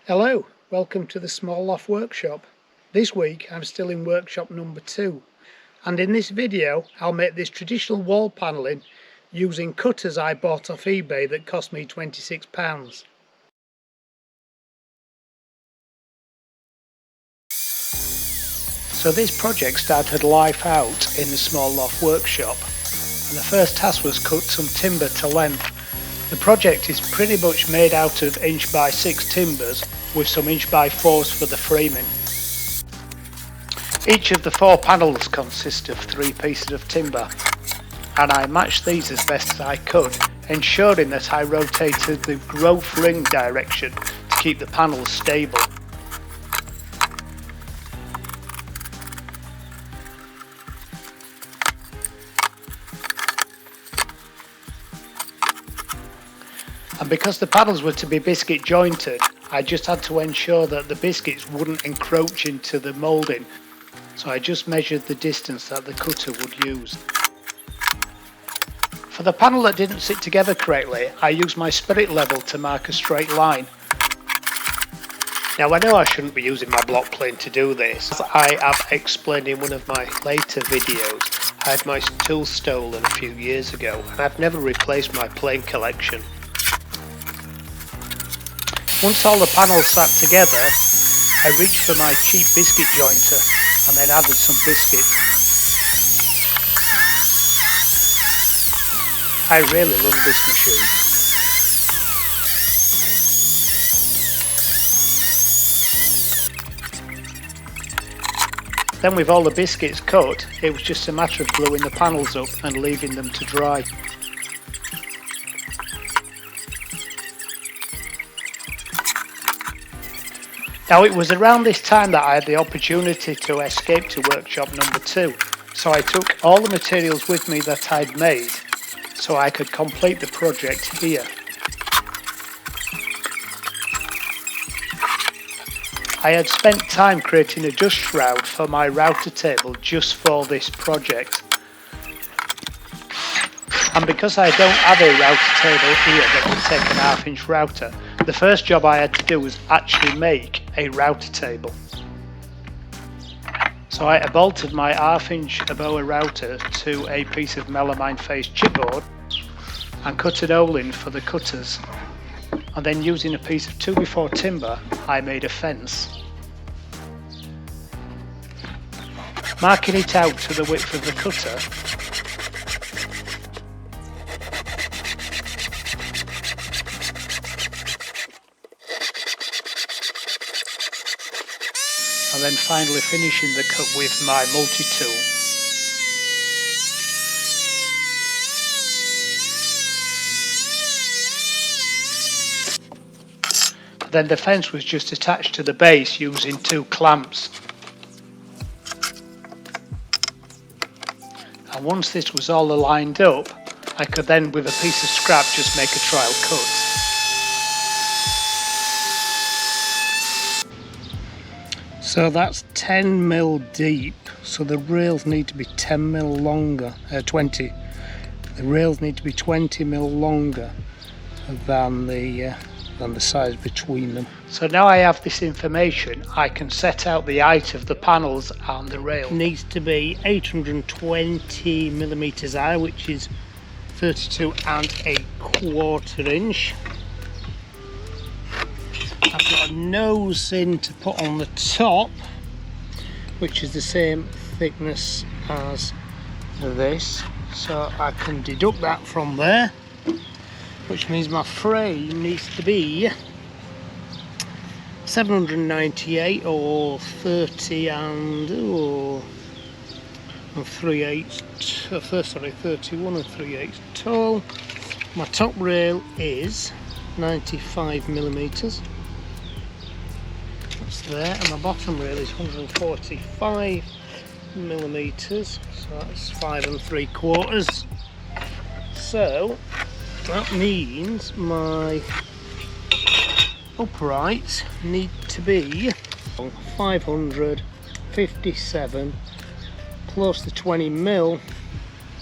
Hello, welcome to the Small Loft Workshop. This week I'm still in workshop number 2, and in this video I'll make this traditional wall panelling using cutters I bought off eBay that cost me £26. So this project started life out in the Small Loft Workshop, and the first task was cut some timber to length. The project is pretty much made out of inch by 6 timbers with some inch by 4s for the framing. Each of the 4 panels consist of 3 pieces of timber, and I matched these as best as I could, ensuring that I rotated the growth ring direction to keep the panels stable. And because the panels were to be biscuit jointed, I just had to ensure that the biscuits wouldn't encroach into the moulding, so I just measured the distance that the cutter would use. For the panel that didn't sit together correctly, I used my spirit level to mark a straight line. Now I know I shouldn't be using my block plane to do this. As I have explained in one of my later videos, I had my tools stolen a few years ago and I've never replaced my plane collection. Once all the panels sat together, I reached for my cheap biscuit jointer and then added some biscuits. I really love this machine. Then with all the biscuits cut, it was just a matter of gluing the panels up and leaving them to dry. Now it was around this time that I had the opportunity to escape to workshop number 2, so I took all the materials with me that I'd made so I could complete the project here. I had spent time creating a dust shroud for my router table just for this project. And because I don't have a router table here that will take an 1/2 inch router, the first job I had to do was actually make a router table. So I bolted my 1/2 inch Aboa router to a piece of melamine faced chipboard and cut an hole in for the cutters, and then using a piece of 2x4 timber I made a fence. Marking it out to the width of the cutter, and then finally finishing the cut with my multi-tool. Then the fence was just attached to the base using 2 clamps. And once this was all aligned up, I could then with a piece of scrap just make a trial cut. So that's 10mm deep, so the rails need to be 10mm longer, 20. The rails need to be 20mm longer than the size between them. So now I have this information, I can set out the height of the panels and the rail. It needs to be 820mm high, which is 32¼ inch. I've got a nose in to put on the top, which is the same thickness as this, so I can deduct that from there, which means my frame needs to be 798 or 30 and 31 3/8 tall. My top rail is 95mm. That's there, and my bottom rail is 145mm, so that's 5 3/4. So that means my uprights need to be 557 plus the 20mm,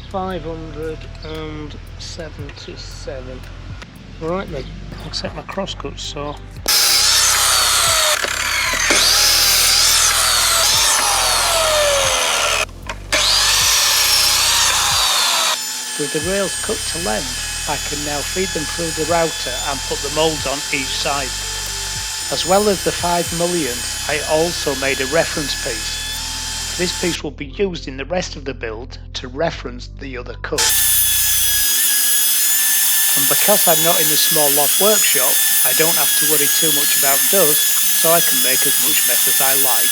577. Right then, I'll set my crosscut saw. With the rails cut to length, I can now feed them through the router and put the moulds on each side. As well as the 5 mullions, I also made a reference piece. This piece will be used in the rest of the build to reference the other cut. And because I'm not in the small loft workshop, I don't have to worry too much about dust, so I can make as much mess as I like.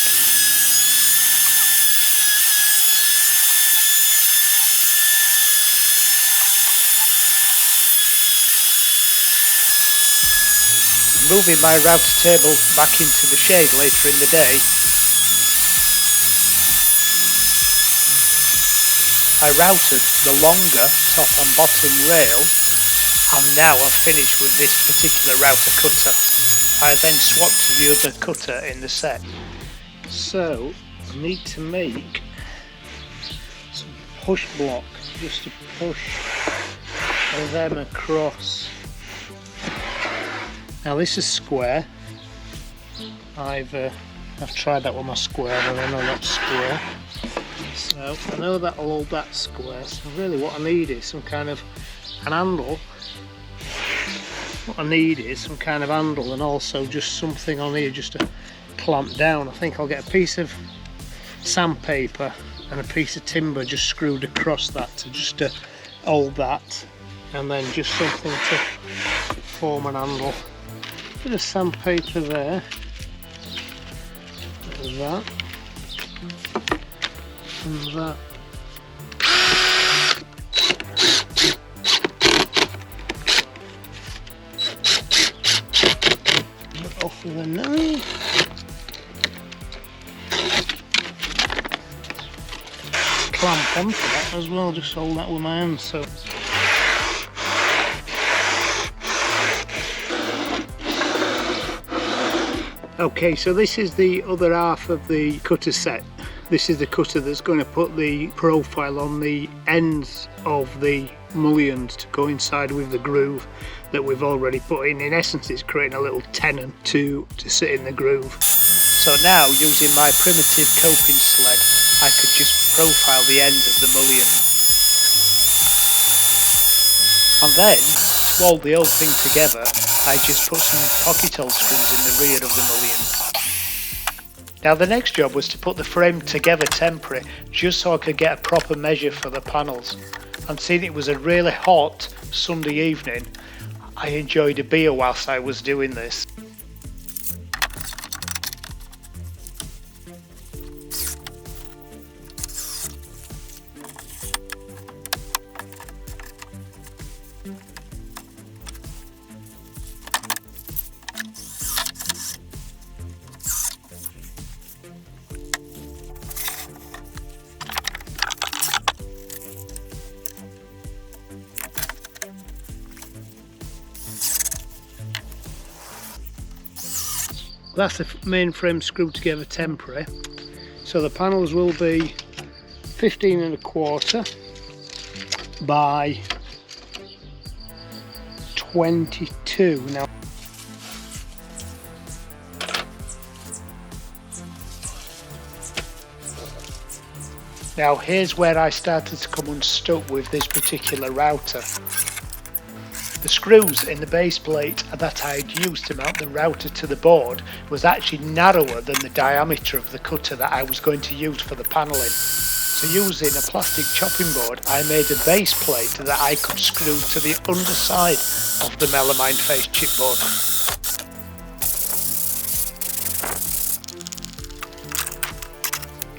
Moving my router table back into the shade later in the day, I routed the longer top and bottom rail, and now I've finished with this particular router cutter. I then swapped to the other cutter in the set. So I need to make some push block just to push them across. Now this is square. I've tried that with my square and I know that's square. So I know that'll hold that square. So really what I need is some kind of an handle. What I need is some kind of handle and also just something on here just to clamp down. I think I'll get a piece of sandpaper and a piece of timber just screwed across that to hold that, and then just something to form an handle. Bit of sandpaper there, like that, and that. Off with a knife. Clamp onto that as well, just hold that with my hand. So okay, so this is the other half of the cutter set. This is the cutter that's going to put the profile on the ends of the mullions to coincide with the groove that we've already put in. In essence, it's creating a little tenon to sit in the groove. So now, using my primitive coping sled, I could just profile the end of the mullion. And then, to hold the whole thing together, I just put some pocket hole screws in the rear of the mullions. Now the next job was to put the frame together temporary, just so I could get a proper measure for the panels. And seeing it was a really hot Sunday evening, I enjoyed a beer whilst I was doing this. That's the main frame screwed together temporary. So the panels will be 15.25 by 22. Now here's where I started to come unstuck with this particular router. The screws in the base plate that I had used to mount the router to the board was actually narrower than the diameter of the cutter that I was going to use for the panelling. So using a plastic chopping board, I made a base plate that I could screw to the underside of the melamine face chipboard.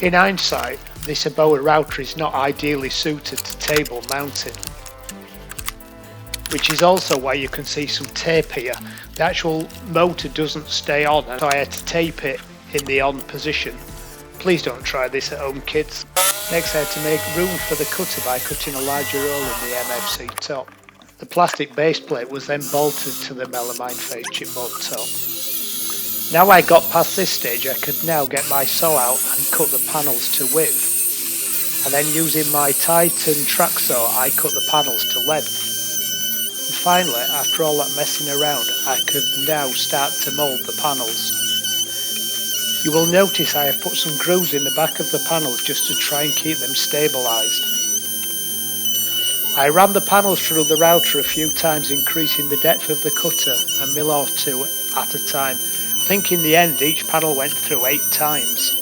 In hindsight, this Aboa router is not ideally suited to table mounting, which is also why you can see some tape here. The actual motor doesn't stay on, so I had to tape it in the on position. Please don't try this at home, kids. Next I had to make room for the cutter by cutting a larger hole in the MFC top. The plastic base plate was then bolted to the melamine face chipboard top. Now I got past this stage, I could now get my saw out and cut the panels to width. And then using my Titan track saw, I cut the panels to length. And finally, after all that messing around, I could now start to mould the panels. You will notice I have put some grooves in the back of the panels just to try and keep them stabilised. I ran the panels through the router a few times, increasing the depth of the cutter a mil or two at a time. I think in the end each panel went through 8 times.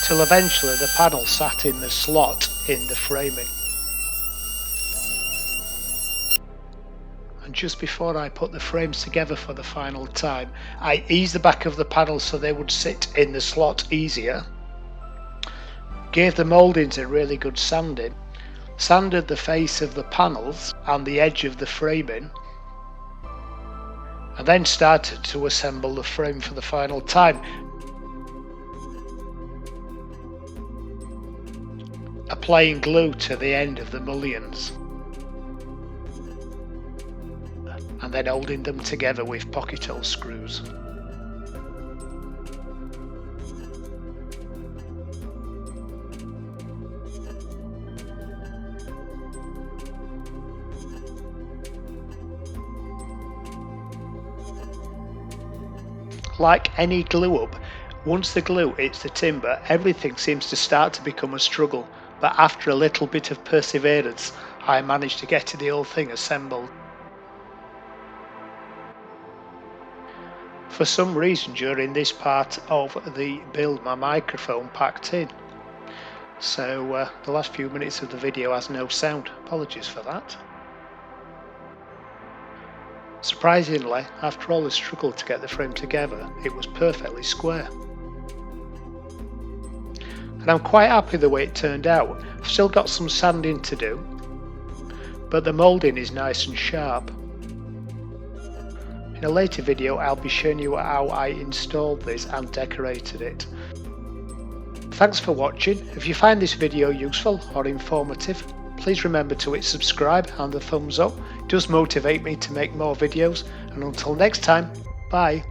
Till eventually the panel sat in the slot in the framing. And just before I put the frames together for the final time, I eased the back of the panels so they would sit in the slot easier. Gave the mouldings a really good sanding, sanded the face of the panels and the edge of the framing, and then started to assemble the frame for the final time. Applying glue to the end of the mullions and then holding them together with pocket hole screws. Like any glue up, once the glue hits the timber, everything seems to start to become a struggle, but after a little bit of perseverance, I managed to get the whole thing assembled. For some reason during this part of the build my microphone packed in, so the last few minutes of the video has no sound. Apologies for that. Surprisingly, after all the struggle to get the frame together, it was perfectly square. And I'm quite happy the way it turned out. I've still got some sanding to do, but the moulding is nice and sharp. In a later video I'll be showing you how I installed this and decorated it. Thanks for watching. If you find this video useful or informative, please remember to hit subscribe and the thumbs up. It does motivate me to make more videos, and until next time, bye.